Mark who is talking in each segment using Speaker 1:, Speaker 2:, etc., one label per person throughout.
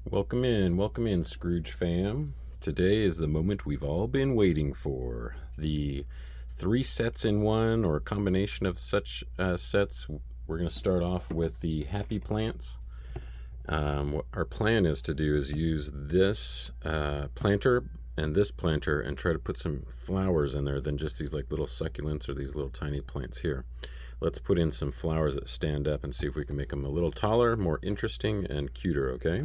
Speaker 1: Welcome in, Scrooge fam. Today is the moment we've all been waiting for. The three sets in one, or a combination of such sets. We're going to start off with the happy plants. What our plan is to do is use this planter and this planter and try to put some flowers in there than just these like little succulents or these little tiny plants here. Let's put in some flowers that stand up and see if we can make them a little taller, more interesting, and cuter, okay?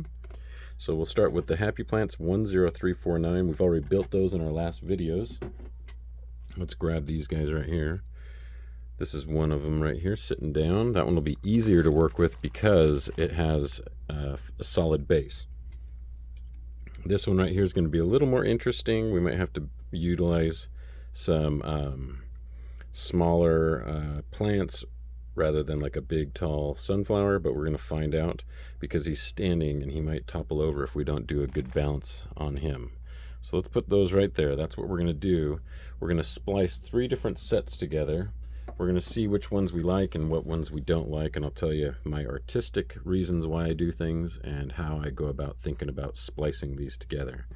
Speaker 1: So we'll start with the happy plants 10349. We've already built those in our last videos. Let's grab these guys right here. This is one of them right here sitting down. That one will be easier to work with because it has a solid base. This one right here is going to be a little more interesting. We might have to utilize some smaller plants rather than like a big tall sunflower, but we're going to find out because he's standing and he might topple over if we don't do a good balance on him. So let's put those right there. That's what we're going to do. We're going to splice three different sets together. We're going to see which ones we like and what ones we don't like, and I'll tell you my artistic reasons why I do things and how I go about thinking about splicing these together.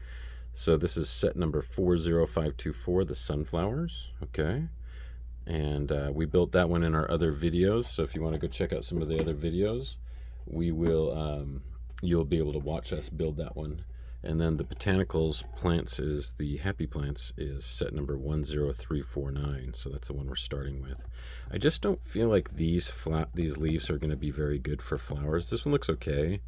Speaker 1: So this is set number 40524, the sunflowers. Okay. And we built that one in our other videos, so if you want to go check out some of the other videos, we will you'll be able to watch us build that one. And then the botanicals plants is the happy plants is set number 10349, so that's the one we're starting with. I just don't feel like these leaves are going to be very good for flowers. This one looks okay,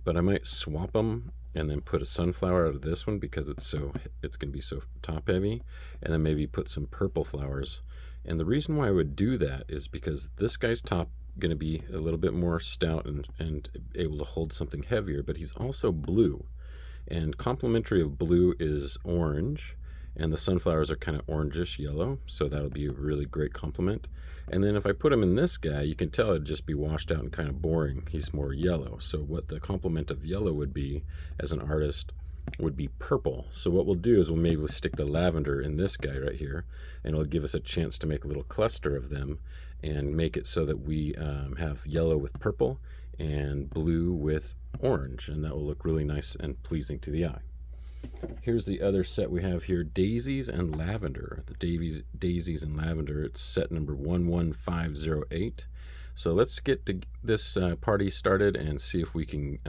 Speaker 1: but I might swap them and then put a sunflower out of this one because it's going to be so top heavy, and then maybe put some purple flowers. And the reason why I would do that is because this guy's top going to be a little bit more stout and able to hold something heavier, but he's also blue. And complementary of blue is orange, and the sunflowers are kind of orangish yellow, so that'll be a really great complement. And then if I put him in this guy, you can tell it'd just be washed out and kind of boring. He's more yellow. So what the complement of yellow would be as an artist would be purple. So what we'll do is we'll maybe stick the lavender in this guy right here, and it'll give us a chance to make a little cluster of them and make it so that we have yellow with purple and blue with orange, and that will look really nice and pleasing to the eye. Here's the other set we have here, Daisies and Lavender. The Daisies and Lavender, it's set number 11508. So let's get this party started and see if we can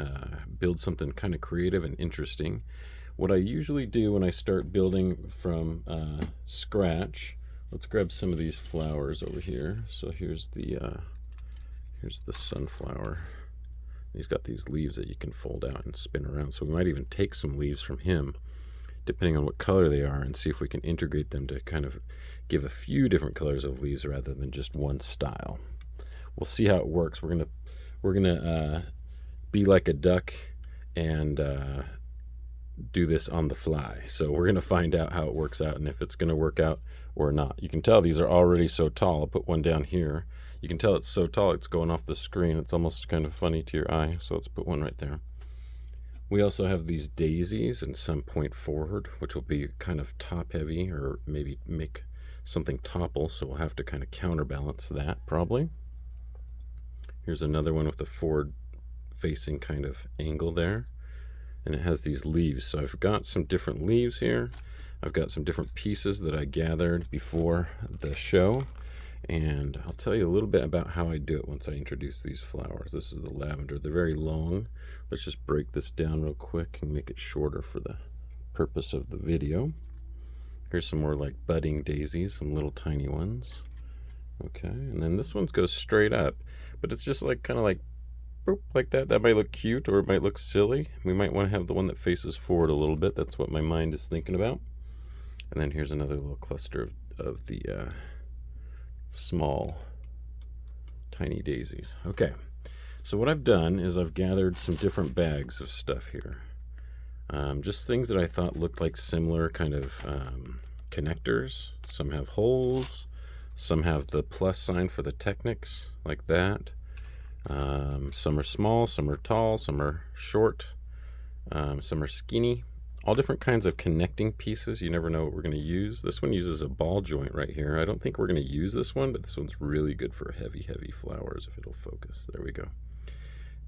Speaker 1: build something kind of creative and interesting. What I usually do when I start building from scratch, let's grab some of these flowers over here. So here's the sunflower. He's got these leaves that you can fold out and spin around. So we might even take some leaves from him, depending on what color they are, and see if we can integrate them to kind of give a few different colors of leaves rather than just one style. We'll see how it works. We're gonna be like a duck and do this on the fly. So we're gonna find out how it works out and if it's gonna work out or not. You can tell these are already so tall. I'll put one down here. You can tell it's so tall it's going off the screen. It's almost kind of funny to your eye. So let's put one right there. We also have these daisies and some point forward, which will be kind of top heavy or maybe make something topple. So we'll have to kind of counterbalance that probably. Here's another one with a forward facing kind of angle there. And it has these leaves. So I've got some different leaves here. I've got some different pieces that I gathered before the show. And I'll tell you a little bit about how I do it once I introduce these flowers. This is the lavender. They're very long. Let's just break this down real quick and make it shorter for the purpose of the video. Here's some more like budding daisies, some little tiny ones. Okay, and then this one goes straight up, but it's just like kind of like boop, like that. That might look cute or it might look silly. We might want to have the one that faces forward a little bit. That's what my mind is thinking about. And then here's another little cluster of the small tiny daisies. Okay, so what I've done is I've gathered some different bags of stuff here, just things that I thought looked like similar kind of connectors. Some have holes, some have the plus sign for the Technics like that. Some are small, some are tall, some are short, some are skinny. All different kinds of connecting pieces. You never know what we're going to use. This one uses a ball joint right here. I don't think we're going to use this one, but this one's really good for heavy flowers if it'll focus. There we go.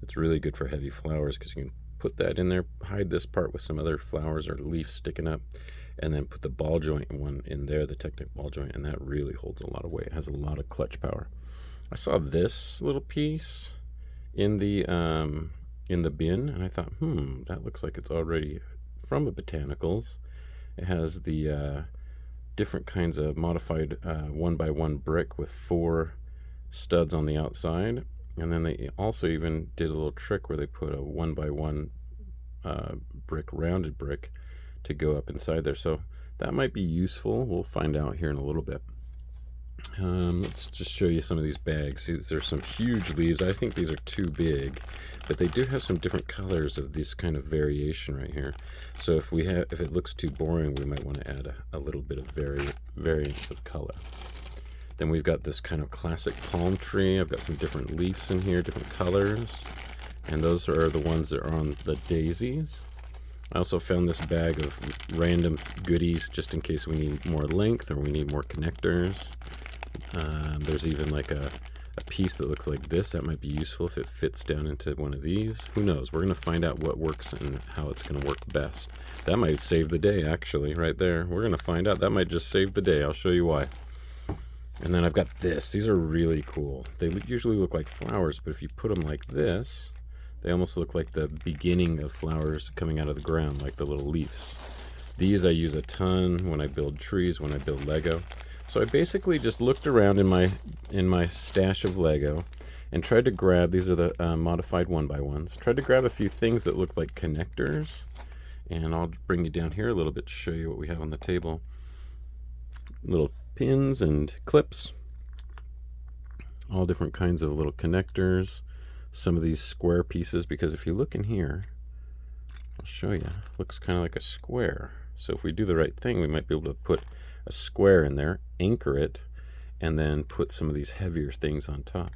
Speaker 1: It's really good for heavy flowers because you can put that in there, hide this part with some other flowers or leaves sticking up, and then put the ball joint one in there, the Technic ball joint, and that really holds a lot of weight. It has a lot of clutch power. I saw this little piece in the bin, and I thought, that looks like it's already from a Botanicals. It has the different kinds of modified 1x1 brick with 4 studs on the outside, and then they also even did a little trick where they put a 1x1 rounded brick to go up inside there. So that might be useful. We'll find out here in a little bit. Let's just show you some of these bags. See, there's some huge leaves. I think these are too big, but they do have some different colors of this kind of variation right here. So if it looks too boring, we might want to add a little bit of variance of color. Then we've got this kind of classic palm tree. I've got some different leaves in here, different colors, and those are the ones that are on the daisies. I also found this bag of random goodies just in case we need more length or we need more connectors. There's even like a piece that looks like this that might be useful if it fits down into one of these. Who knows? We're going to find out what works and how it's going to work best. That might save the day, actually, right there. We're going to find out. That might just save the day. I'll show you why. And then I've got this. These are really cool. They usually look like flowers, but if you put them like this, they almost look like the beginning of flowers coming out of the ground, like the little leaves. These I use a ton when I build trees, when I build Lego. So I basically just looked around in my stash of Lego and tried to grab, these are the modified 1x1s, tried to grab a few things that look like connectors. And I'll bring you down here a little bit to show you what we have on the table. Little pins and clips, all different kinds of little connectors. Some of these square pieces, because if you look in here, I'll show you, looks kind of like a square. So if we do the right thing, we might be able to put a square in there, anchor it, and then put some of these heavier things on top.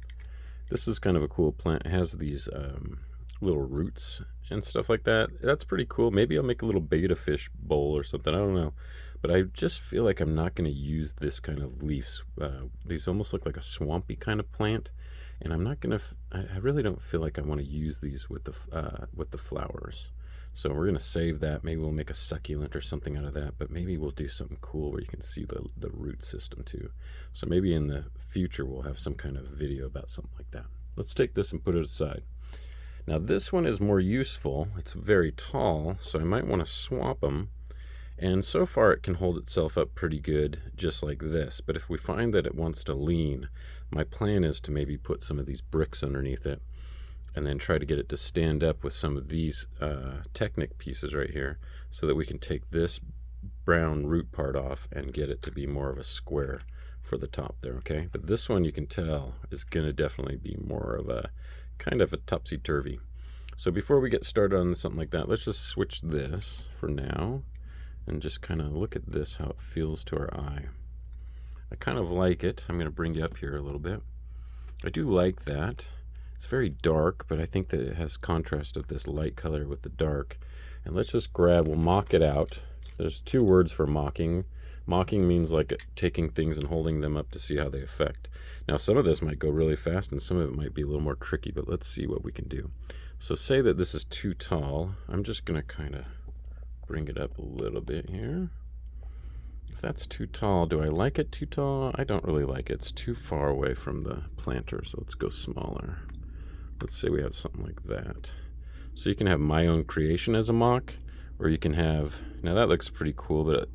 Speaker 1: This is kind of a cool plant. It has these little roots and stuff like that. That's pretty cool. Maybe I'll make a little betta fish bowl or something. I don't know. But I just feel like I'm not going to use this kind of leaves. These almost look like a swampy kind of plant. And I'm not going to, I really don't feel like I want to use these with the flowers. So we're going to save that. Maybe we'll make a succulent or something out of that. But maybe we'll do something cool where you can see the root system too. So maybe in the future we'll have some kind of video about something like that. Let's take this and put it aside. Now this one is more useful. It's very tall, so I might want to swap them. And so far it can hold itself up pretty good just like this. But if we find that it wants to lean, my plan is to maybe put some of these bricks underneath it and then try to get it to stand up with some of these Technic pieces right here so that we can take this brown root part off and get it to be more of a square for the top there, okay? But this one you can tell is going to definitely be more of a kind of a topsy-turvy. So before we get started on something like that, let's just switch this for now and just kind of look at this, how it feels to our eye. I kind of like it. I'm going to bring you up here a little bit. I do like that. It's very dark, but I think that it has contrast of this light color with the dark. And let's just grab, we'll mock it out. There's 2 words for mocking. Mocking means like taking things and holding them up to see how they affect. Now some of this might go really fast and some of it might be a little more tricky, but let's see what we can do. So say that this is too tall. I'm just going to kind of bring it up a little bit here. If that's too tall, do I like it too tall? I don't really like it. It's too far away from the planter, so let's go smaller. Let's say we have something like that. So you can have my own creation as a mock, or you can have, now that looks pretty cool, but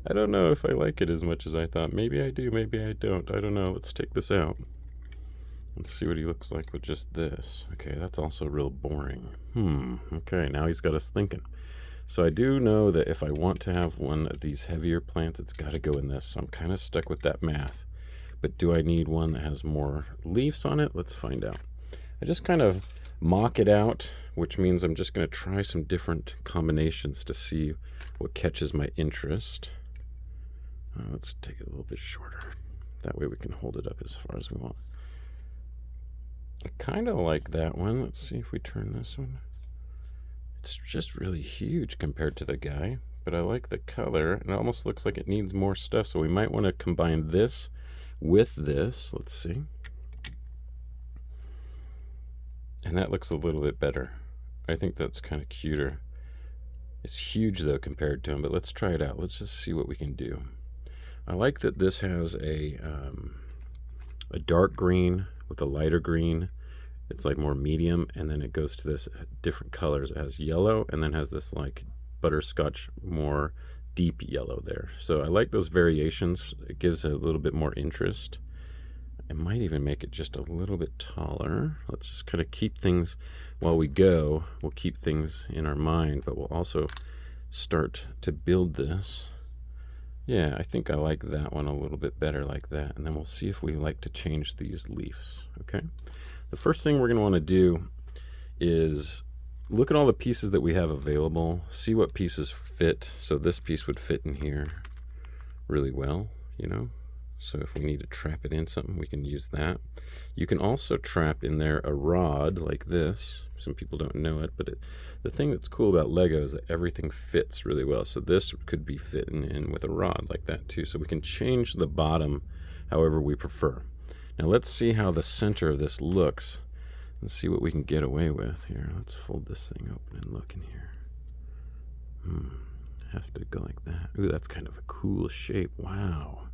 Speaker 1: I don't know if I like it as much as I thought. Maybe I do, maybe I don't. I don't know. Let's take this out. Let's see what he looks like with just this. Okay, that's also real boring. Okay, now he's got us thinking. So I do know that if I want to have one of these heavier plants, it's got to go in this. So I'm kind of stuck with that math. But do I need one that has more leaves on it? Let's find out. I just kind of mock it out, which means I'm just going to try some different combinations to see what catches my interest. Let's take it a little bit shorter. That way we can hold it up as far as we want. I kind of like that one. Let's see if we turn this one. It's just really huge compared to the guy, but I like the color. It almost looks like it needs more stuff, so we might want to combine this with this. Let's see. And that looks a little bit better. I think that's kind of cuter. It's huge though compared to him, but let's try it out. Let's just see what we can do. I like that this has a dark green with a lighter green. It's like more medium, and then it goes to this different colors. It has yellow, and then has this like butterscotch, more deep yellow there. So I like those variations. It gives a little bit more interest. I might even make it just a little bit taller. Let's just kind of keep things while we go. We'll keep things in our mind, but we'll also start to build this. Yeah, I think I like that one a little bit better like that. And then we'll see if we like to change these leaves, okay? The first thing we're going to want to do is look at all the pieces that we have available, see what pieces fit. So this piece would fit in here really well, you know? So if we need to trap it in something, we can use that. You can also trap in there a rod like this. Some people don't know it, but the thing that's cool about Lego is that everything fits really well. So this could be fitting in with a rod like that too. So we can change the bottom however we prefer. Now let's see how the center of this looks. Let's see what we can get away with here. Let's fold this thing open and look in here. Have to go like that. Ooh, that's kind of a cool shape. Wow.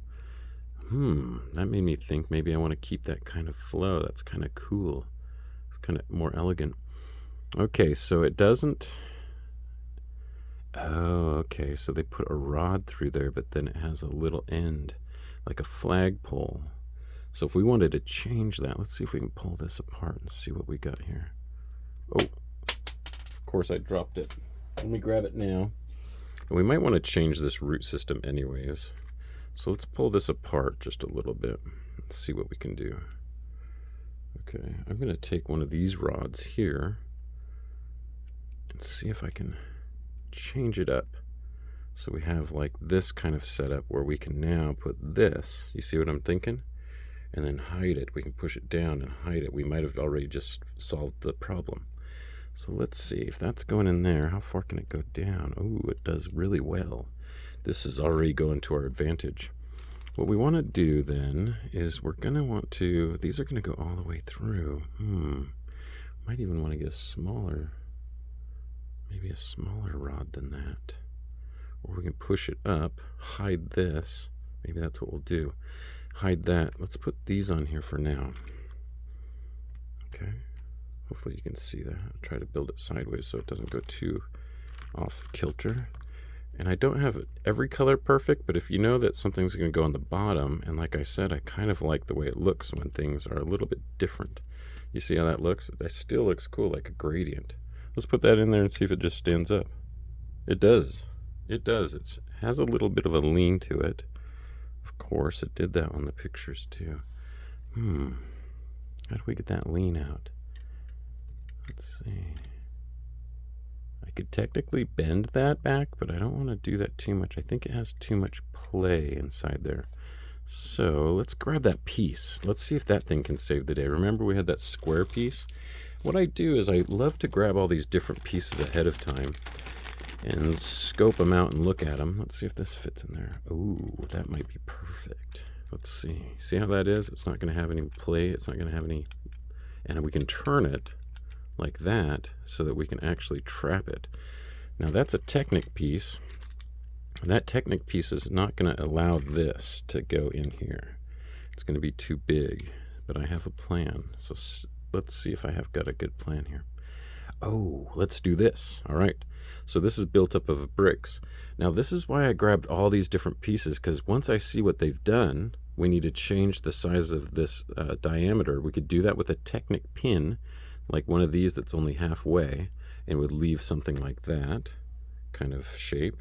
Speaker 1: That made me think maybe I want to keep that kind of flow. That's kind of cool. It's kind of more elegant. Okay, so it doesn't... Oh, okay, so they put a rod through there, but then it has a little end, like a flagpole. So if we wanted to change that, let's see if we can pull this apart and see what we got here. Oh, of course I dropped it. Let me grab it now. And we might want to change this root system anyways. So let's pull this apart just a little bit and see what we can do. Okay, I'm going to take one of these rods here and see if I can change it up. So we have like this kind of setup where we can now put this, you see what I'm thinking? And then hide it. We can push it down and hide it. We might have already just solved the problem. So let's see if that's going in there. How far can it go down? Oh, it does really well. This is already going to our advantage. What we want to do then is we're going to want to, these are going to go all the way through. Might even want to get a smaller, maybe a smaller rod than that. Or we can push it up, hide this. Maybe that's what we'll do. Hide that. Let's put these on here for now. Okay. Hopefully you can see that. I'll try to build it sideways so it doesn't go too off kilter. And I don't have every color perfect, but if you know that something's going to go on the bottom, and like I said, I kind of like the way it looks when things are a little bit different. You see how that looks? It still looks cool, like a gradient. Let's put that in there and see if it just stands up. It does. It does. It has a little bit of a lean to it. Of course, it did that on the pictures too. How do we get that lean out? Let's see. I could technically bend that back, but I don't want to do that too much. I think it has too much play inside there. So let's grab that piece. Let's see if that thing can save the day. Remember we had that square piece? What I do is I love to grab all these different pieces ahead of time and scope them out and look at them. Let's see if this fits in there. Ooh, that might be perfect. Let's see. See how that is? It's not going to have any play. It's not going to have any... And we can turn it like that so that we can actually trap it. Now that's a Technic piece. That Technic piece is not going to allow this to go in here. It's going to be too big, but I have a plan. So let's see if I have got a good plan here. Oh, let's do this. All right. So this is built up of bricks. Now this is why I grabbed all these different pieces, because once I see what they've done, we need to change the size of this diameter. We could do that with a Technic pin, like one of these that's only halfway, and would leave something like that kind of shape.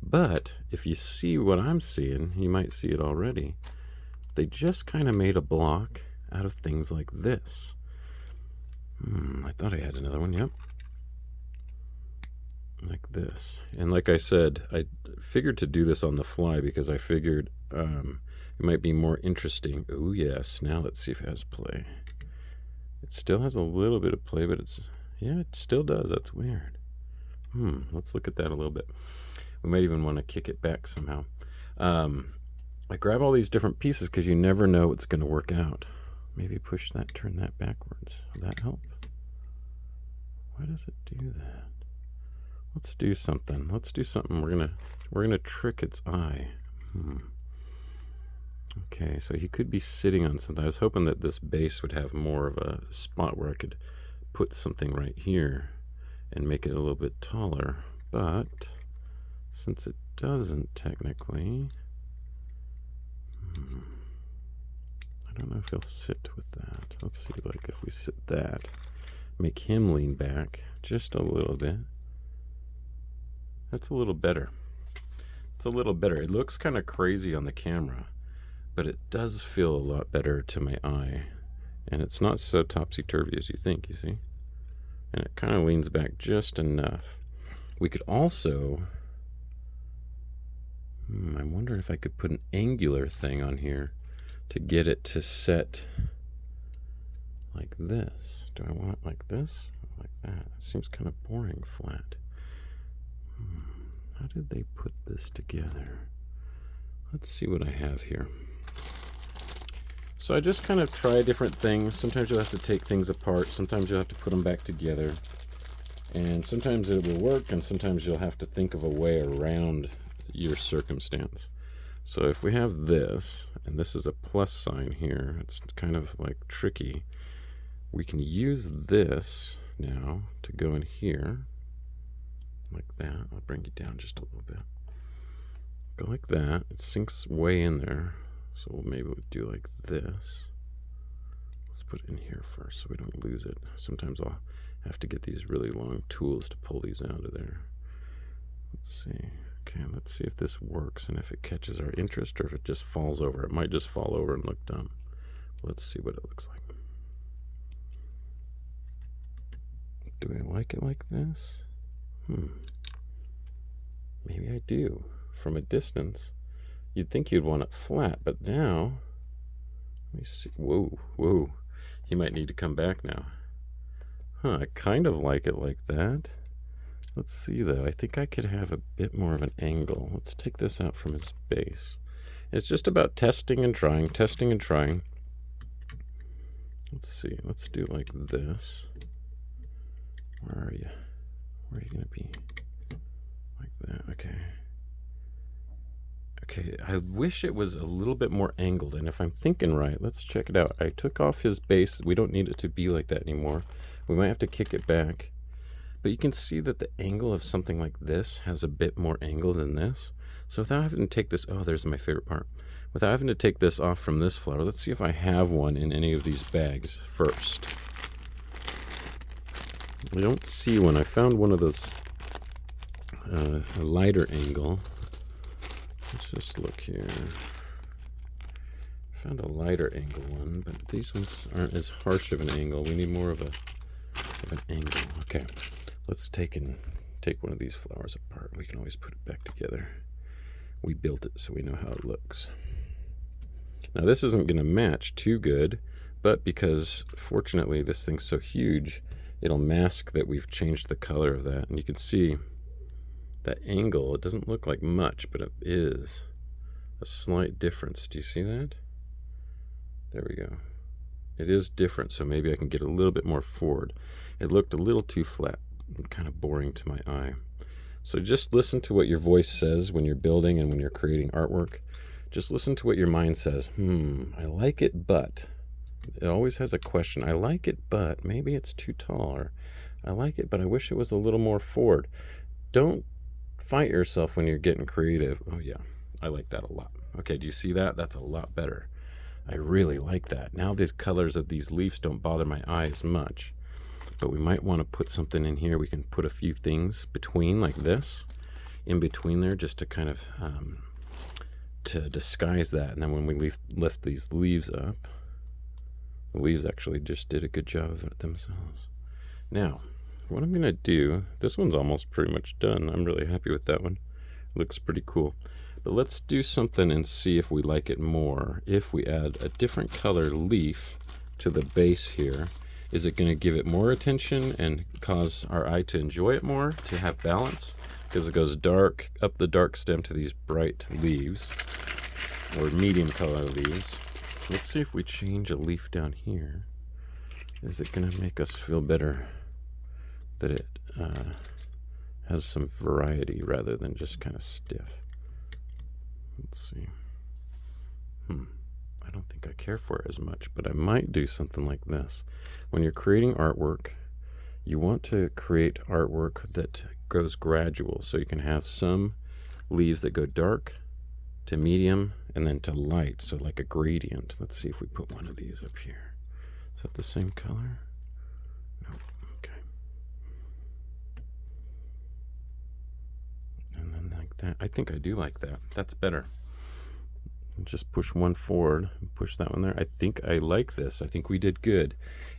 Speaker 1: But if you see what I'm seeing, you might see it already. They just kind of made a block out of things like this. I thought I had another one, yep. Like this. And like I said, I figured to do this on the fly because I figured it might be more interesting. Oh yes, now let's see if it has play. It still has a little bit of play, but yeah, it still does. That's weird. Let's look at that a little bit. We might even want to kick it back somehow. I grab all these different pieces because you never know what's going to work out. Maybe push that, turn that backwards. Will that help? Why does it do that? Let's do something. Let's do something. We're gonna trick its eye. Okay, so he could be sitting on something. I was hoping that this base would have more of a spot where I could put something right here and make it a little bit taller. But since it doesn't technically, I don't know if he'll sit with that. Let's see, like if we sit that, make him lean back just a little bit. That's a little better. It's a little better. It looks kind of crazy on the camera, but it does feel a lot better to my eye. And it's not so topsy-turvy as you think, you see? And it kind of leans back just enough. We could also, I'm wondering if I could put an angular thing on here to get it to set like this. Do I want it like this? Or like that? It seems kind of boring flat. How did they put this together? Let's see what I have here. So I just kind of try different things. Sometimes you'll have to take things apart. Sometimes you'll have to put them back together. And sometimes it will work, and sometimes you'll have to think of a way around your circumstance. So if we have this, and this is a plus sign here, it's kind of like tricky. We can use this now to go in here, like that. I'll bring you down just a little bit. Go like that. It sinks way in there. So maybe we'll do like this. Let's put it in here first so we don't lose it. Sometimes I'll have to get these really long tools to pull these out of there. Let's see. Okay, let's see if this works and if it catches our interest or if it just falls over. It might just fall over and look dumb. Let's see what it looks like. Do I like it like this? Maybe I do. From a distance, you'd think you'd want it flat, but now, let me see. Whoa, whoa. He might need to come back now. I kind of like it like that. Let's see though. I think I could have a bit more of an angle. Let's take this out from its base. It's just about testing and trying, testing and trying. Let's see. Let's do like this. Where are you? Where are you going to be? Like that. Okay. Okay, I wish it was a little bit more angled, and if I'm thinking right, let's check it out. I took off his base. We don't need it to be like that anymore. We might have to kick it back. But you can see that the angle of something like this has a bit more angle than this. So without having to take this, oh, there's my favorite part. Without having to take this off from this flower, let's see if I have one in any of these bags first. I don't see one. I found one of those, a lighter angle. Let's just look here. Found a lighter angle one, but these ones aren't as harsh of an angle. We need more of an angle. Okay, let's take one of these flowers apart. We can always put it back together. We built it so we know how it looks. Now this isn't going to match too good, but because fortunately this thing's so huge, it'll mask that we've changed the color of that, and you can see that angle. It doesn't look like much, but it is a slight difference. Do you see that? There we go. It is different, so maybe I can get a little bit more forward. It looked a little too flat and kind of boring to my eye. So just listen to what your voice says when you're building and when you're creating artwork. Just listen to what your mind says. I like it, but. It always has a question. I like it, but maybe it's too tall. Or I like it, but I wish it was a little more forward. Don't fight yourself when you're getting creative. Oh yeah, I like that a lot. Okay, do you see that? That's a lot better. I really like that. Now these colors of these leaves don't bother my eye as much. But we might want to put something in here. We can put a few things between, like this, in between there, just to kind of to disguise that. And then when we lift these leaves up, the leaves actually just did a good job of it themselves. Now, what I'm going to do, this one's almost pretty much done. I'm really happy with that one. It looks pretty cool. But let's do something and see if we like it more. If we add a different color leaf to the base here, is it going to give it more attention and cause our eye to enjoy it more, to have balance? Because it goes dark, up the dark stem to these bright leaves, or medium color leaves. Let's see if we change a leaf down here. Is it going to make us feel better that it has some variety rather than just kind of stiff. Let's see. I don't think I care for it as much, but I might do something like this. When you're creating artwork, you want to create artwork that goes gradual, so you can have some leaves that go dark to medium and then to light, so like a gradient. Let's see if we put one of these up here. Is that the same color? No. Okay. And then like that. I think I do like that. That's better. Just push one forward, push that one there. I think I like this. I think we did good.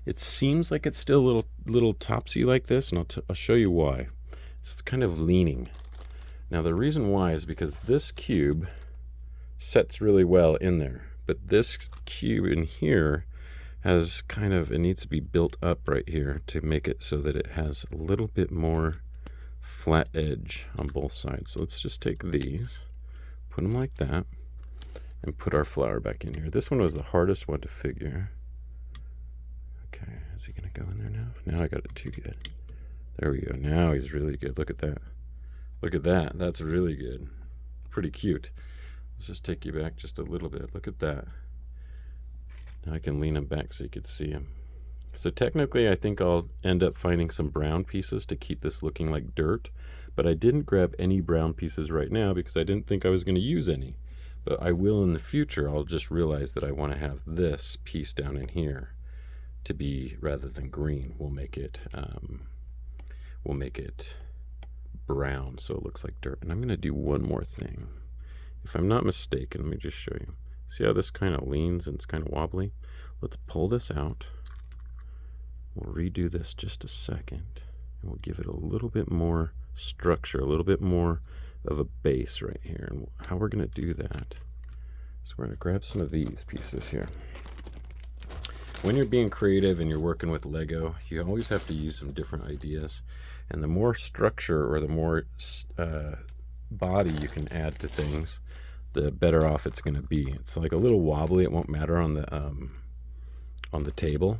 Speaker 1: It seems like it's still a little topsy like this, and I'll show you why. It's kind of leaning. Now the reason why is because this cube sets really well in there, but this cube in here has kind of, it needs to be built up right here to make it so that it has a little bit more flat edge on both sides. So let's just take these, put them like that, and put our flower back in here. This one was the hardest one to figure. Okay, is he gonna go in there now? Now I got it too good. There we go. Now he's really good. Look at that. Look at that. That's really good. Pretty cute. Let's just take you back just a little bit. Look at that. Now I can lean him back so you can see him. So technically I think I'll end up finding some brown pieces to keep this looking like dirt, but I didn't grab any brown pieces right now because I didn't think I was going to use any. But I will in the future. I'll just realize that I want to have this piece down in here to be, rather than green, we'll make it brown so it looks like dirt. And I'm going to do one more thing. If I'm not mistaken, let me just show you. See how this kind of leans and it's kind of wobbly? Let's pull this out. We'll redo this just a second. And we'll give it a little bit more structure, a little bit more of a base right here. And how we're going to do that is we're going to grab some of these pieces here. When you're being creative and you're working with Lego, you always have to use some different ideas. And the more structure or the more body you can add to things, the better off it's going to be. It's like a little wobbly. It won't matter on the table.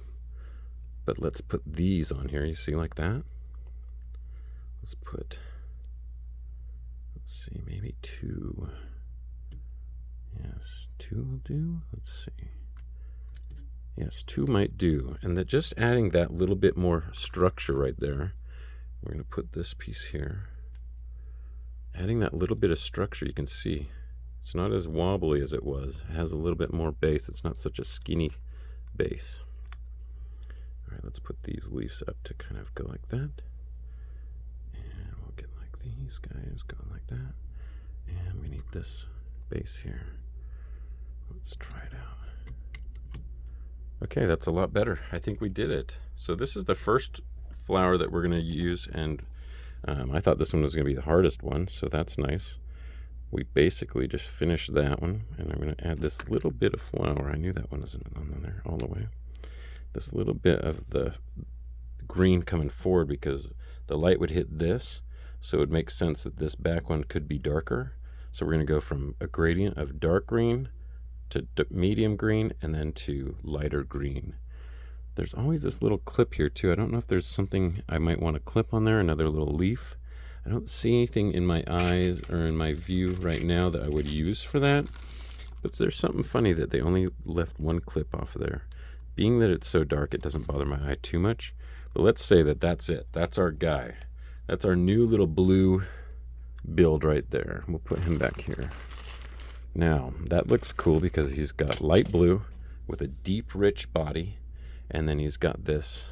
Speaker 1: But let's put these on here. You see like that? Let's see, maybe 2. Yes, 2 will do. Let's see. Yes, 2 might do. And that just adding that little bit more structure right there. We're going to put this piece here. Adding that little bit of structure, you can see it's not as wobbly as it was. It has a little bit more base. It's not such a skinny base. All right, let's put these leaves up to kind of go like that. And we'll get like these guys going like that. And we need this base here. Let's try it out. Okay, that's a lot better. I think we did it. So this is the first flower that we're going to use, and I thought this one was going to be the hardest one, so that's nice. We basically just finished that one, and I'm going to add this little bit of flower. I knew that one wasn't on there all the way. This little bit of the green coming forward because the light would hit this, so it would make sense that this back one could be darker. So we're going to go from a gradient of dark green to medium green and then to lighter green. There's always this little clip here too. I don't know if there's something I might want to clip on there, another little leaf. I don't see anything in my eyes or in my view right now that I would use for that. But there's something funny that they only left one clip off there. Being that it's so dark, it doesn't bother my eye too much. But let's say that that's it. That's our guy. That's our new little blue build right there. We'll put him back here. Now, that looks cool because he's got light blue with a deep, rich body. And then he's got this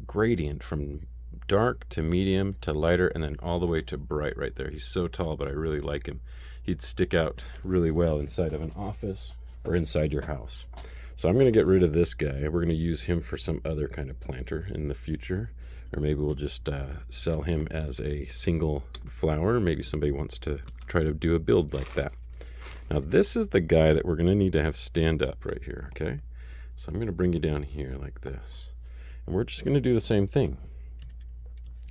Speaker 1: gradient from dark to medium to lighter and then all the way to bright right there. He's so tall, but I really like him. He'd stick out really well inside of an office or inside your house. So I'm going to get rid of this guy. We're going to use him for some other kind of planter in the future. Or maybe we'll just sell him as a single flower. Maybe somebody wants to try to do a build like that. Now this is the guy that we're going to need to have stand up right here, okay? So I'm going to bring you down here like this. And we're just going to do the same thing.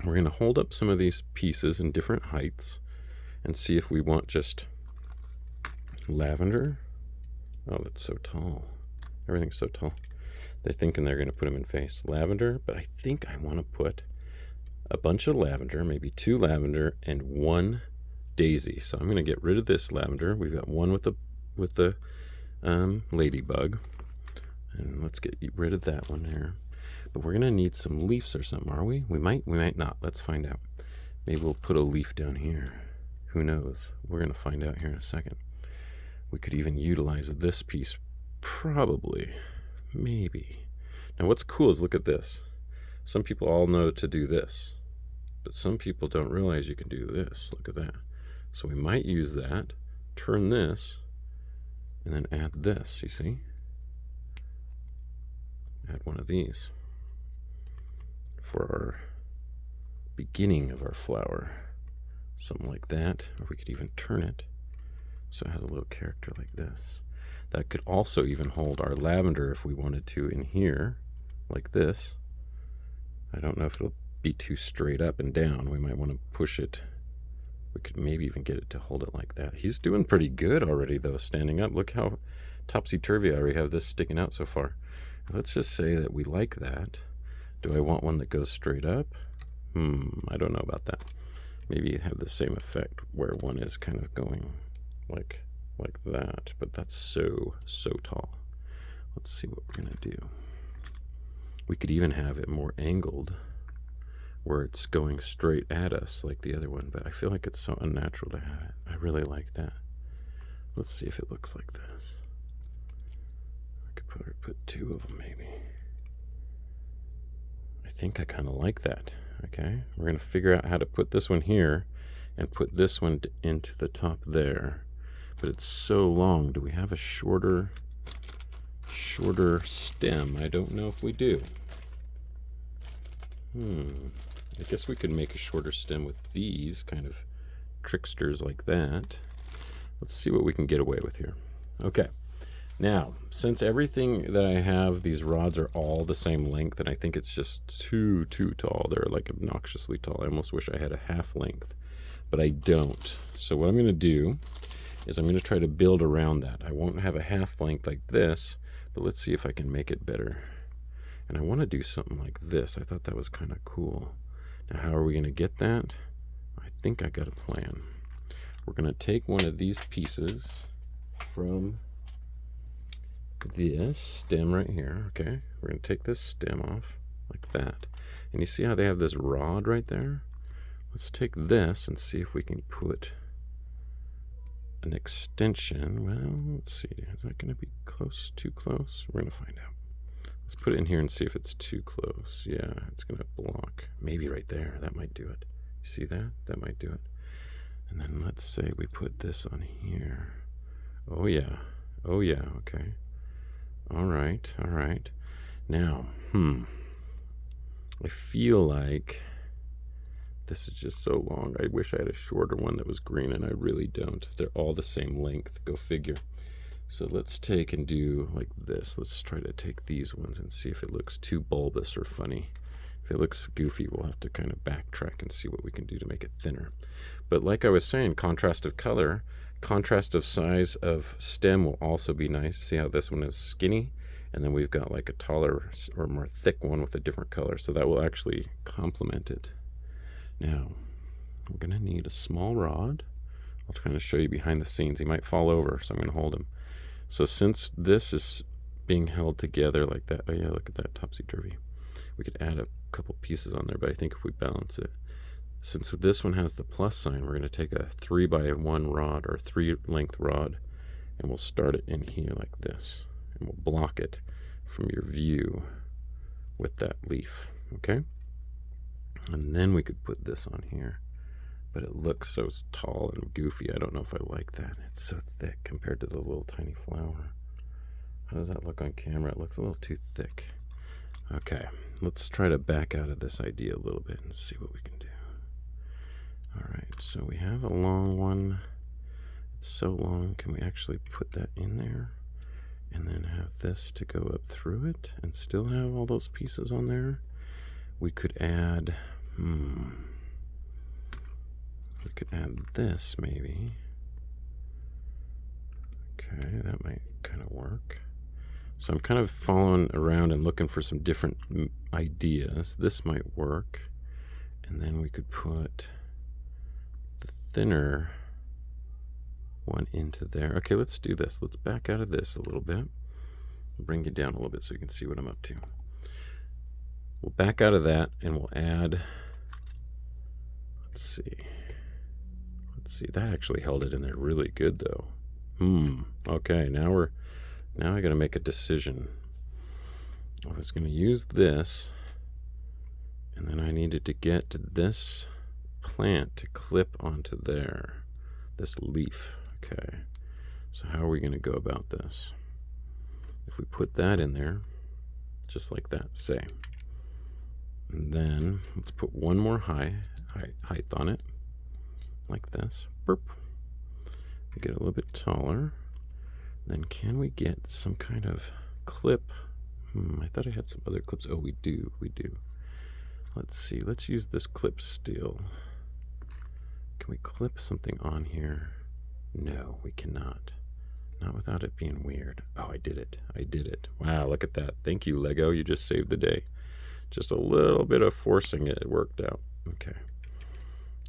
Speaker 1: We're going to hold up some of these pieces in different heights and see if we want just lavender. Oh, that's so tall. Everything's so tall. They're thinking they're going to put them in vase. Lavender, but I think I want to put a bunch of lavender, maybe 2 lavender and 1 daisy. So I'm going to get rid of this lavender. We've got one with the ladybug, and let's get rid of that one here. But we're going to need some leaves or something, are we? We might not. Let's find out. Maybe we'll put a leaf down here. Who knows? We're going to find out here in a second. We could even utilize this piece, probably, maybe. Now what's cool is look at this. Some people all know to do this, but some people don't realize you can do this. Look at that. So we might use that, turn this, and then add this, you see? Add one of these for our beginning of our flower. Something like that, or we could even turn it so it has a little character like this. That could also even hold our lavender if we wanted to in here, like this. I don't know if it'll be too straight up and down. We might want to push it. We could maybe even get it to hold it like that. He's doing pretty good already, though, standing up. Look how topsy-turvy I already have this sticking out so far. Let's just say that we like that. Do I want one that goes straight up? I don't know about that. Maybe have the same effect where one is kind of going like that, but that's so tall. Let's see what we're gonna do. We could even have it more angled where it's going straight at us like the other one, but I feel like it's so unnatural to have it. I really like that. Let's see if it looks like this. I could put 2 of them maybe. I think I kind of like that. Okay, we're gonna figure out how to put this one here and put this one into the top there. But it's so long. Do we have a shorter stem? I don't know if we do. I guess we could make a shorter stem with these kind of tricksters like that. Let's see what we can get away with here. Okay. Now, since everything that I have, these rods are all the same length, and I think it's just too tall. They're like obnoxiously tall. I almost wish I had a half length, but I don't. So what I'm going to do is I'm going to try to build around that. I won't have a half length like this, but let's see if I can make it better. And I want to do something like this. I thought that was kind of cool. Now, how are we going to get that? I think I got a plan. We're going to take one of these pieces from this stem right here. Okay, we're going to take this stem off like that. And you see how they have this rod right there? Let's take this and see if we can put an extension. Well, let's see. Is that going to be close? Too close? We're going to find out. Let's put it in here and see if it's too close. Yeah, it's going to block. Maybe right there. That might do it. You see that? That might do it. And then let's say we put this on here. Oh, yeah. Oh, yeah. Okay. All right. All right. Now, I feel like this is just so long. I wish I had a shorter one that was green, and I really don't. They're all the same length. Go figure. So let's take and do like this. Let's try to take these ones and see if it looks too bulbous or funny. If it looks goofy, we'll have to kind of backtrack and see what we can do to make it thinner. But like I was saying, contrast of color, contrast of size of stem will also be nice. See how this one is skinny? And then we've got like a taller or more thick one with a different color. So that will actually complement it. Now, I'm going to need a small rod. I'll kind of show you behind the scenes. He might fall over, so I'm going to hold him. So since this is being held together like that, oh yeah, look at that topsy-turvy. We could add a couple pieces on there, but I think if we balance it, since this one has the plus sign, we're going to take a 3x1 rod or 3 length rod, and we'll start it in here like this, and we'll block it from your view with that leaf, okay? And then we could put this on here, but it looks so tall and goofy. I don't know if I like that. It's so thick compared to the little tiny flower. How does that look on camera? It looks a little too thick. Okay, let's try to back out of this idea a little bit and see what we can do. All right, so we have a long one. It's so long. Can we actually put that in there and then have this to go up through it and still have all those pieces on there? We could add, we could add this maybe. Okay, that might kind of work. So I'm kind of following around and looking for some different ideas. This might work. And then we could put the thinner one into there. Okay, let's do this. Let's back out of this a little bit. Bring you down a little bit so you can see what I'm up to. We'll back out of that and we'll add, let's see, that actually held it in there really good though. Okay, now I gotta make a decision. I was gonna use this, and then I needed to get this plant to clip onto there, this leaf. Okay, so how are we gonna go about this? If we put that in there, just like that, say, and then let's put one more height on it, like this. Burp. Get a little bit taller. Then can we get some kind of clip? I thought I had some other clips. Oh, we do. Let's see. Let's use this clip still. Can we clip something on here? No, we cannot. Not without it being weird. Oh, I did it. Wow, look at that. Thank you, Lego. You just saved the day. Just a little bit of forcing it worked out. Okay.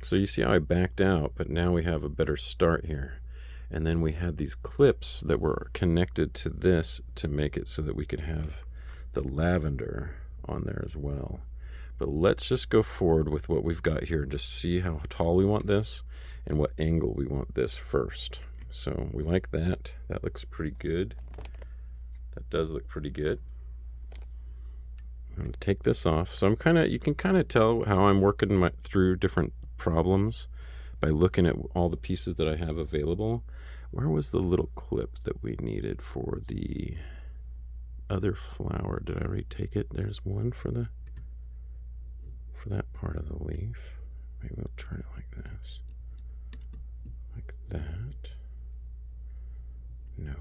Speaker 1: So you see how I backed out, but now we have a better start here. And then we had these clips that were connected to this to make it so that we could have the lavender on there as well. But let's just go forward with what we've got here and just see how tall we want this and what angle we want this first. So we like that. That looks pretty good. That does look pretty good. I'm going to take this off. So you can kind of tell how I'm working through different problems by looking at all the pieces that I have available. Where was the little clip that we needed for the other flower? Did I already take it? There's one for that part of the leaf. Maybe we'll turn it like this. Like that. No.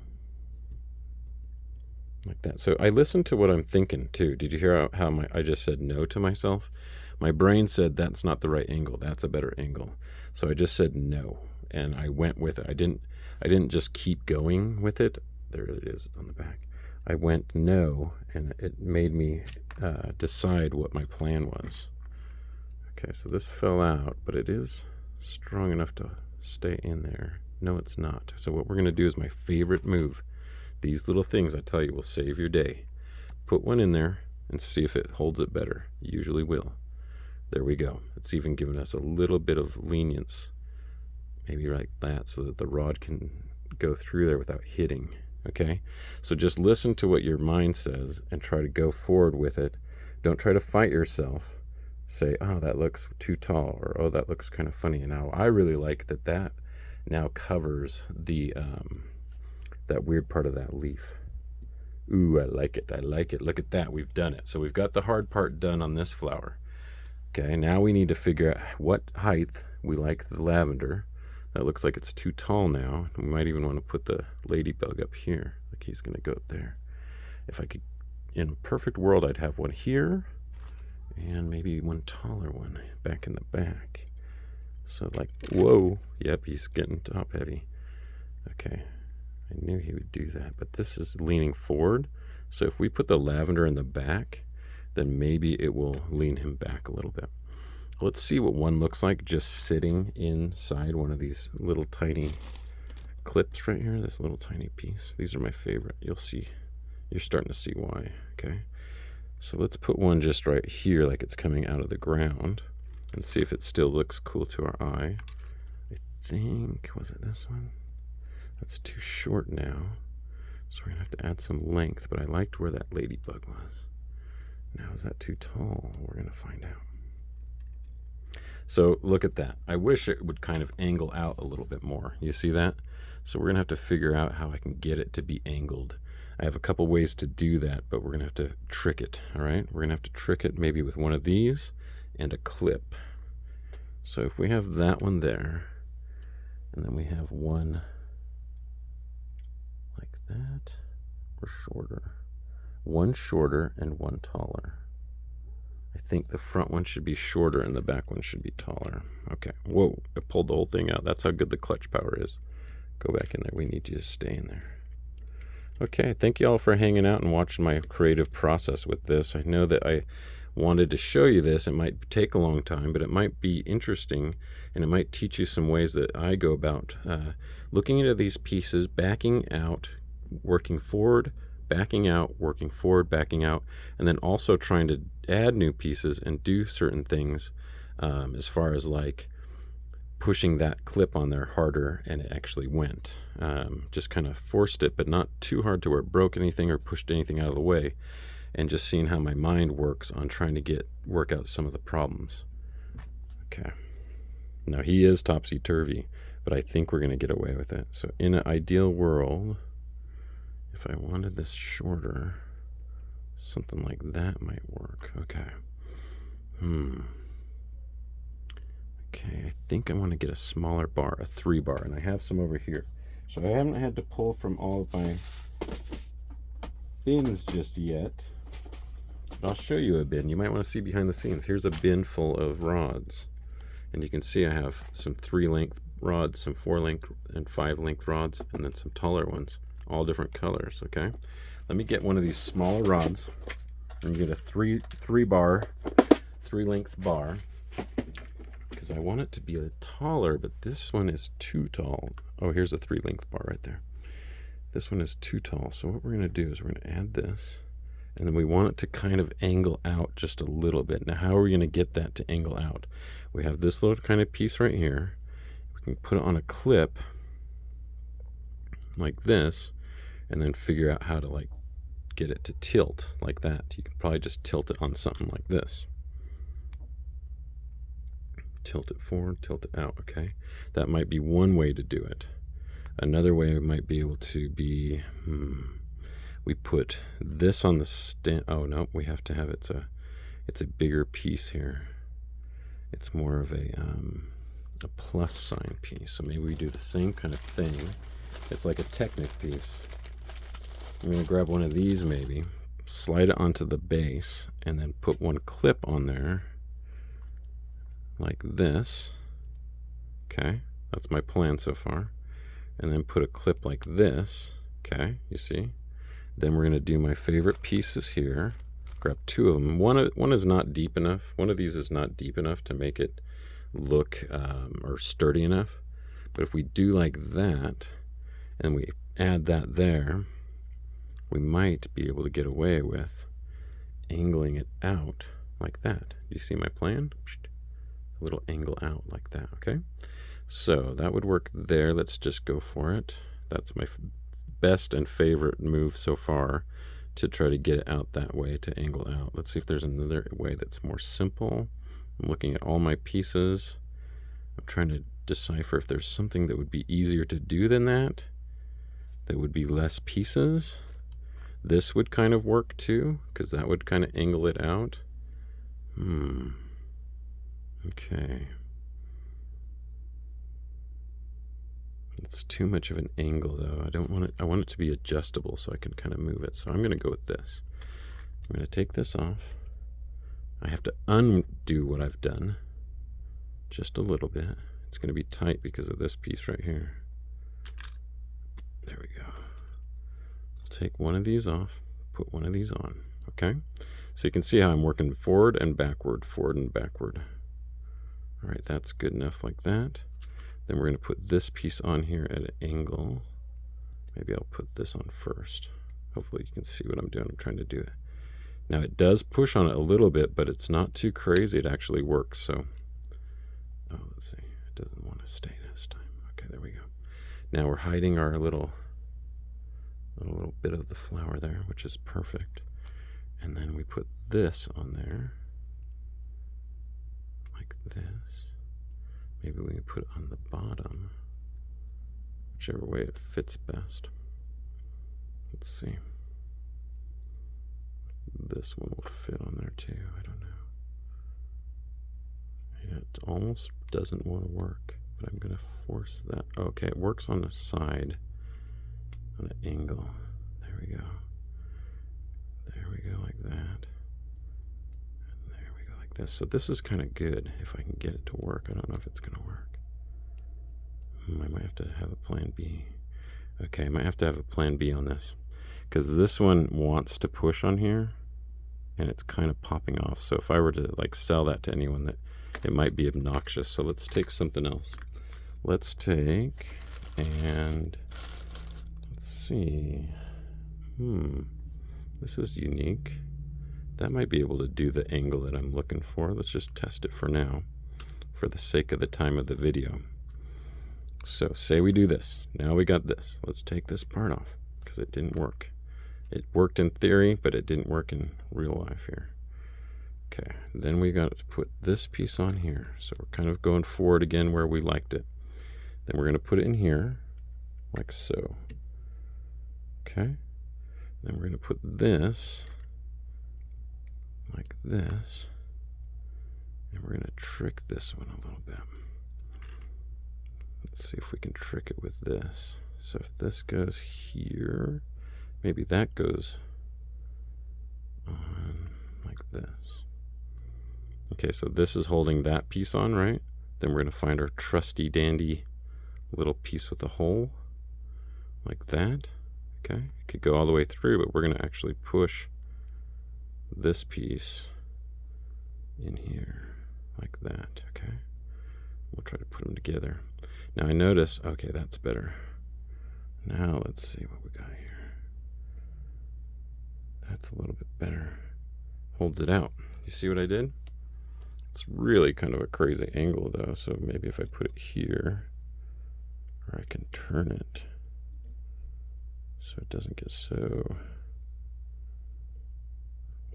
Speaker 1: Like that. So I listened to what I'm thinking too. Did you hear how I just said no to myself? My brain said that's not the right angle. That's a better angle. So I just said no, and I went with it. I didn't just keep going with it. There it is on the back. I went no, and it made me decide what my plan was. Okay, so this fell out, but it is strong enough to stay in there. No, it's not. So what we're going to do is my favorite move. These little things, I tell you, will save your day. Put one in there and see if it holds it better. You usually will. There we go. It's even given us a little bit of lenience. Maybe like that so that the rod can go through there without hitting. Okay? So just listen to what your mind says and try to go forward with it. Don't try to fight yourself. Say, oh, that looks too tall, or oh, that looks kind of funny. And now I really like that now covers the that weird part of that leaf. Ooh, I like it. Look at that. We've done it. So we've got the hard part done on this flower. Okay, now we need to figure out what height we like the lavender. That looks like it's too tall now. We might even want to put the ladybug up here. Like he's going to go up there. If I could, in a perfect world, I'd have one here and maybe one taller one back in the back. So like, whoa, yep, he's getting top heavy. Okay, I knew he would do that, but this is leaning forward. So if we put the lavender in the back, then maybe it will lean him back a little bit. Let's see what one looks like just sitting inside one of these little tiny clips right here, this little tiny piece. These are my favorite. You'll see, you're starting to see why, okay? So let's put one just right here like it's coming out of the ground and see if it still looks cool to our eye. I think, was it this one? That's too short now. So we're gonna have to add some length, but I liked where that ladybug was. Now, is that too tall? We're going to find out. So look at that. I wish it would kind of angle out a little bit more. You see that? So we're going to have to figure out how I can get it to be angled. I have a couple ways to do that, but we're going to have to trick it. All right? We're going to have to trick it maybe with one of these and a clip. So if we have that one there, and then we have one like that, or shorter. One shorter and one taller. I think the front one should be shorter and the back one should be taller. Okay. Whoa, I pulled the whole thing out. That's how good the clutch power is. Go back in there. We need you to stay in there. Okay, thank you all for hanging out and watching my creative process with this. I know that I wanted to show you this. It might take a long time, but it might be interesting, and it might teach you some ways that I go about looking into these pieces, backing out, working forward, backing out, working forward, backing out, and then also trying to add new pieces and do certain things as far as like pushing that clip on there harder, and it actually went. Just kind of forced it, but not too hard to where it broke anything or pushed anything out of the way, and just seeing how my mind works on trying to work out some of the problems. Okay. Now he is topsy-turvy, but I think we're going to get away with it. So in an ideal world, if I wanted this shorter, something like that might work. Okay. Okay, I think I want to get a smaller bar, a 3-bar, and I have some over here. So I haven't had to pull from all of my bins just yet. I'll show you a bin. You might want to see behind the scenes. Here's a bin full of rods. And you can see I have some 3-length rods, some 4-length and 5-length rods, and then some taller ones, all different colors, okay? Let me get one of these smaller rods and get a 3-bar, 3-length bar, because I want it to be a taller, but this one is too tall. Oh, here's a 3-length bar right there. This one is too tall. So what we're going to do is we're going to add this, and then we want it to kind of angle out just a little bit. Now, how are we going to get that to angle out? We have this little kind of piece right here. We can put it on a clip like this, and then figure out how to like get it to tilt like that. You can probably just tilt it on something like this. Tilt it forward, tilt it out, okay? That might be one way to do it. Another way might be able to be, we put this on the stand. Oh, no, we have to have it's a bigger piece here. It's more of a plus sign piece. So maybe we do the same kind of thing. It's like a Technic piece. I'm going to grab one of these maybe, slide it onto the base, and then put one clip on there like this. Okay, that's my plan so far. And then put a clip like this. Okay, you see? Then we're going to do my favorite pieces here. Grab 2 of them. One is not deep enough. One of these is not deep enough to make it look or sturdy enough. But if we do like that, and we add that there, we might be able to get away with angling it out like that. Do you see my plan? A little angle out like that, okay? So that would work there. Let's just go for it. That's my best and favorite move so far, to try to get it out that way, to angle out. Let's see if there's another way that's more simple. I'm looking at all my pieces. I'm trying to decipher if there's something that would be easier to do than that, that would be less pieces. This would kind of work too, because that would kind of angle it out. Okay. It's too much of an angle though. I don't want it. I want it to be adjustable so I can kind of move it. So I'm going to go with this. I'm going to take this off. I have to undo what I've done just a little bit. It's going to be tight because of this piece right here. There we go. Take one of these off, put one of these on. Okay, so you can see how I'm working forward and backward, forward and backward. All right, that's good enough like that. Then we're going to put this piece on here at an angle. Maybe I'll put this on first. Hopefully you can see what I'm doing. I'm trying to do it. Now it does push on it a little bit, but it's not too crazy. It actually works. So, oh, let's see. It doesn't want to stay this time. Okay, there we go. Now we're hiding our little bit of the flower there, which is perfect. And then we put this on there like this. Maybe we can put it on the bottom, whichever way it fits best. Let's see. This one will fit on there too. I don't know. Yeah, it almost doesn't want to work, but I'm going to force that. Okay, it works on the side, on an angle. There we go. There we go, like that. And there we go, like this. So this is kind of good if I can get it to work. I don't know if it's going to work. I might have to have a plan B. Okay, I might have to have a plan B on this. because this one wants to push on here and it's kind of popping off. So if I were to like sell that to anyone, that it might be obnoxious. So let's take something else. Let's take, and let's see. This is unique. That might be able to do the angle that I'm looking for. Let's just test it for now, for the sake of the time of the video. So say we do this. Now we got this. Let's take this part off because it didn't work. It worked in theory, but it didn't work in real life here. Okay, then we got to put this piece on here. So we're kind of going forward again where we liked it. Then we're going to put it in here like so. Okay. Then we're going to put this like this. And we're going to trick this one a little bit. Let's see if we can trick it with this. So if this goes here, maybe that goes on like this. Okay, so this is holding that piece on, right? Then we're going to find our trusty dandy little piece with a hole like that. Okay, it could go all the way through, but we're going to actually push this piece in here like that. Okay, we'll try to put them together. Now I notice, okay, that's better. Now let's see what we got here. That's a little bit better. Holds it out. You see what I did? It's really kind of a crazy angle though, so maybe if I put it here, or I can turn it so it doesn't get so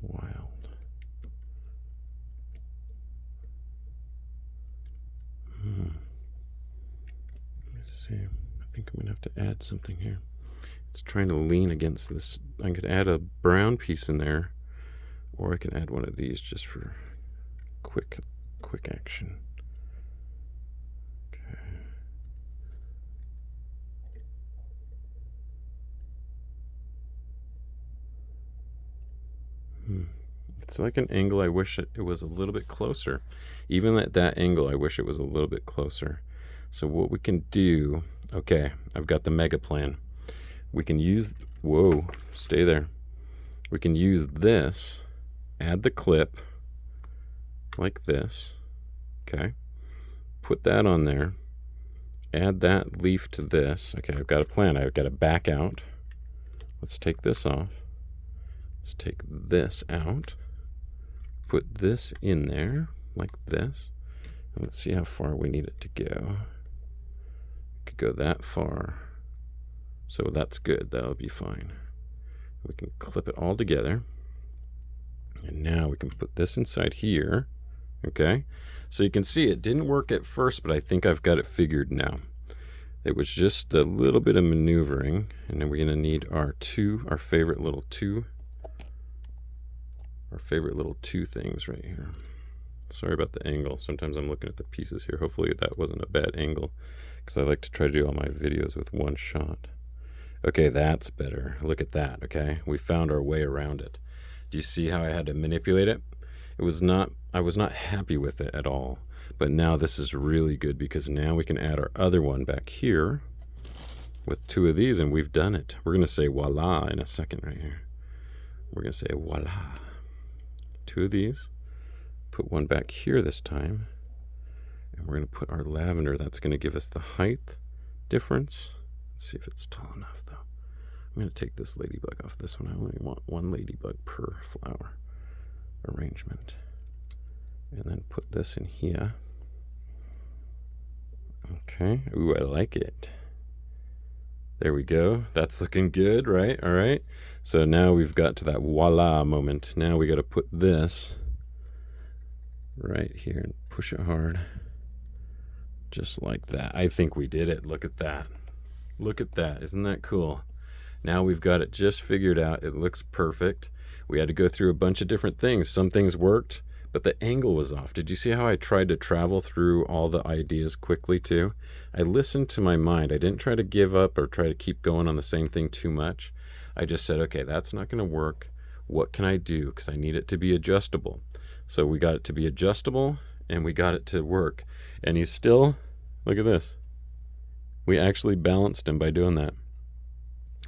Speaker 1: wild. Let me see. I think I'm gonna have to add something here. It's trying to lean against this. I could add a brown piece in there, or I can add one of these just for quick action. Okay. It's like an angle. I wish it was a little bit closer. Even at that angle, I wish it was a little bit closer. So what we can do, okay, I've got the mega plan. We can use, whoa, stay there. We can use this, add the clip like this, okay? Put that on there, add that leaf to this. Okay, I've got a plan. I've got to back out. Let's take this off. Let's take this out. Put this in there like this. And let's see how far we need it to go. Could go that far. So that's good. That'll be fine. We can clip it all together. And now we can put this inside here. Okay. So you can see it didn't work at first, but I think I've got it figured now. It was just a little bit of maneuvering. And then we're going to need our favorite little two things right here. Sorry about the angle. Sometimes I'm looking at the pieces here. Hopefully that wasn't a bad angle, because I like to try to do all my videos with one shot. Okay, that's better. Look at that, okay? We found our way around it. Do you see how I had to manipulate it? I was not happy with it at all. But now this is really good, because now we can add our other one back here with two of these, and we've done it. We're going to say voila in a second right here. We're going to say voila. Two of these. Put one back here this time. And we're going to put our lavender. That's going to give us the height difference. Let's see if it's tall enough, though. I'm going to take this ladybug off this one. I only want one ladybug per flower arrangement. And then put this in here. Okay. Ooh, I like it. There we go. That's looking good, right? All right. So now we've got to that voila moment. Now we got to put this right here and push it hard. Just like that. I think we did it. Look at that. Look at that. Isn't that cool? Now we've got it just figured out. It looks perfect. We had to go through a bunch of different things. Some things worked, but the angle was off. Did you see how I tried to travel through all the ideas quickly too? I listened to my mind. I didn't try to give up or try to keep going on the same thing too much. I just said, okay, that's not going to work. What can I do? Because I need it to be adjustable. So we got it to be adjustable, and we got it to work. And he's still, look at this. We actually balanced him by doing that.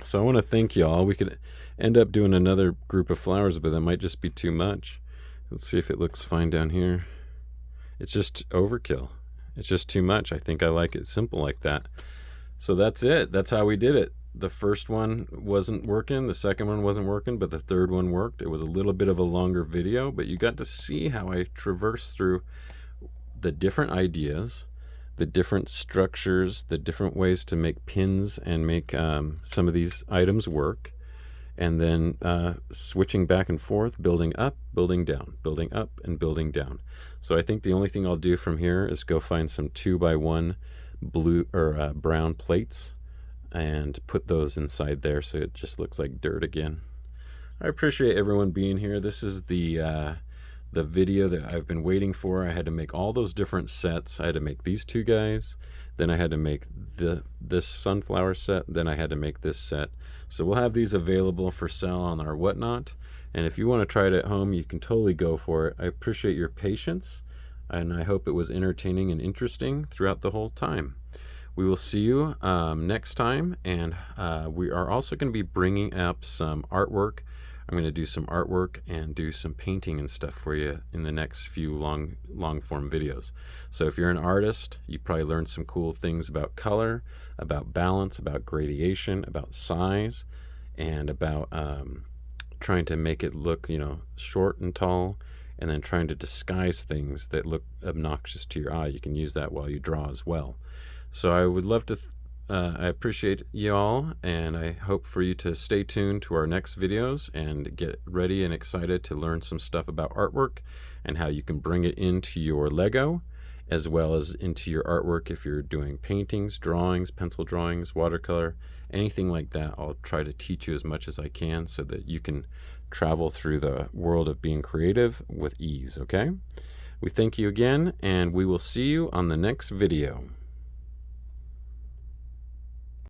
Speaker 1: So I want to thank y'all. We could end up doing another group of flowers, but that might just be too much. Let's see if it looks fine down here. It's just overkill. It's just too much. I think I like it simple like that. So that's it. That's how we did it. The first one wasn't working, the second one wasn't working, but the third one worked. It was a little bit of a longer video, but you got to see how I traverse through the different ideas, the different structures, the different ways to make pins and make some of these items work, and then switching back and forth, building up, building down, building up, and building down. So I think the only thing I'll do from here is go find some 2x1 blue or brown plates and put those inside there so it just looks like dirt again. I appreciate everyone being here. This is the video that I've been waiting for. I had to make all those different sets. I had to make these two guys, then I had to make this sunflower set, then I had to make this set. So we'll have these available for sale on our whatnot, and if you want to try it at home, you can totally go for it. I appreciate your patience, and I hope it was entertaining and interesting throughout the whole time. We will see you next time, and we are also going to be bringing up some artwork. I'm going to do some artwork and do some painting and stuff for you in the next few long form videos. So if you're an artist, you probably learned some cool things about color, about balance, about gradation, about size, and about trying to make it look, short and tall, and then trying to disguise things that look obnoxious to your eye. You can use that while you draw as well. So I would love to I appreciate y'all, and I hope for you to stay tuned to our next videos and get ready and excited to learn some stuff about artwork and how you can bring it into your Lego as well as into your artwork if you're doing paintings, drawings, pencil drawings, watercolor, anything like that. I'll try to teach you as much as I can so that you can travel through the world of being creative with ease, okay? We thank you again, and we will see you on the next video.